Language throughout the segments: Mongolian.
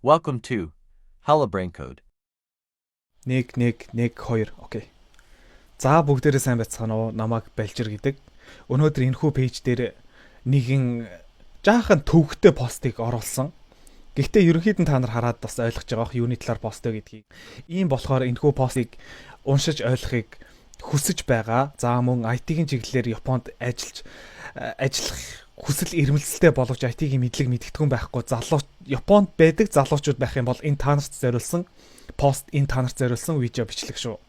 Welcome to Holobrain Code. 1 1 1 2. Окей. За бүгдээрээ сайн байцгаана уу? Намайг Балжир гэдэг. Өнөөдөр энэхүү пэйж дээр нэгэн жаахан төвөгтэй постыг оруулсан. Гэхдээ ерөнхийдөө та нар хараад бас ойлгож байгаа бох юуны талаар постоо гэдгийг. Ийм болохоор энэхүү постыг уншиж ойлгохыг хүсэж байгаа. За мөн IT-ийн чиглэлээр Японд ажиллах хүсэл эрмэлзэлтэй боловч IT-ийн мэдлэг мэдгэдэггүй байхгүй Японд байдаг залуучууд байх юм бол энэ та нарт зориулсан видео бичлэг шүү.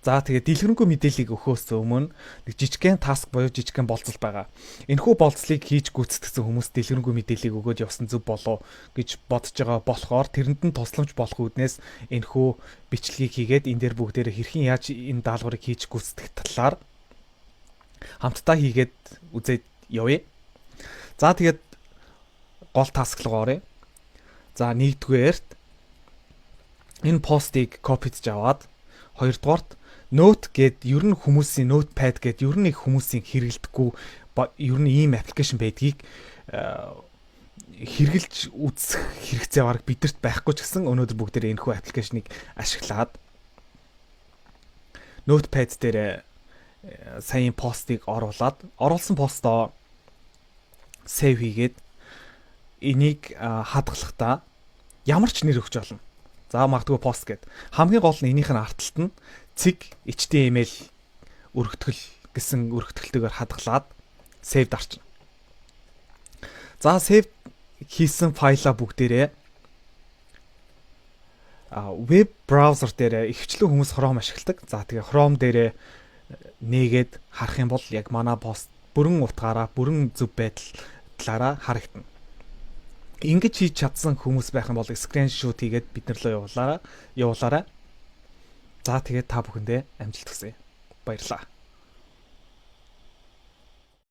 За тэгээд дэлгэрэнгүй мэдээллийг өгөхөөс өмнө нэг жижигхэн таск буюу жижигхэн болцол байгаа. Энэхүү болцлыг хийж гүйцэтгэсэн хүмүүс дэлгэрэнгүй мэдээллийг өгөөд явсан зөв болов гэж бодож байгаа болохоор тэрэнд нь тусламж болох үүднээс энэхүү бичлэгийг хийгээд энэ дээр бүгдээрээ хэрхэн яаж энэ даалгаврыг хийж гүйцэтгэх талаар хамтдаа хийгээд үзээд явъя. За тэгээд гол таск руу оръё. За нэгдүгээрт энэ постыг копидж аваад хоёрдугаарт Note гэд ер нь хүмүүсийн Notepad гэд ер нь их хүмүүсийн хэрэглэдэггүй ер нь ийм аппликейшн байдгийг хэрэгжилж үзэх хэрэгцээ бараг бидэрт байхгүй ч гэсэн өнөөдөр бүгдээрээ энэхүү аппликейшнийг ашиглаад Notepad дээр сайн постыг оруулсан постоо save хийгээд энийг хадгалахдаа ямар ч нэр өгч болно. За магадгүй пост гэд. Хамгийн гол нь энийх нь артталт нь цэг HTML өргөтгөл гэсэн өргөтгөлтөөр хадгалаад save дарчна. За save хийсэн файлаа бүгдээрээ веб браузер дээр ихвчлэн хүмүүс Chrome ашигладаг. За тэгээ Chrome дээр нээгээд харах юм бол яг манай пост бүрэн утгаараа бүрэн зөв байдлаараа харагдана. Ингэж хийж чадсан хүмүүс байх юм бол скриншот хийгээд бид нар руу явуулаарай. За тэгээд та бүхэндээ амжилт хүсье. Баярлалаа.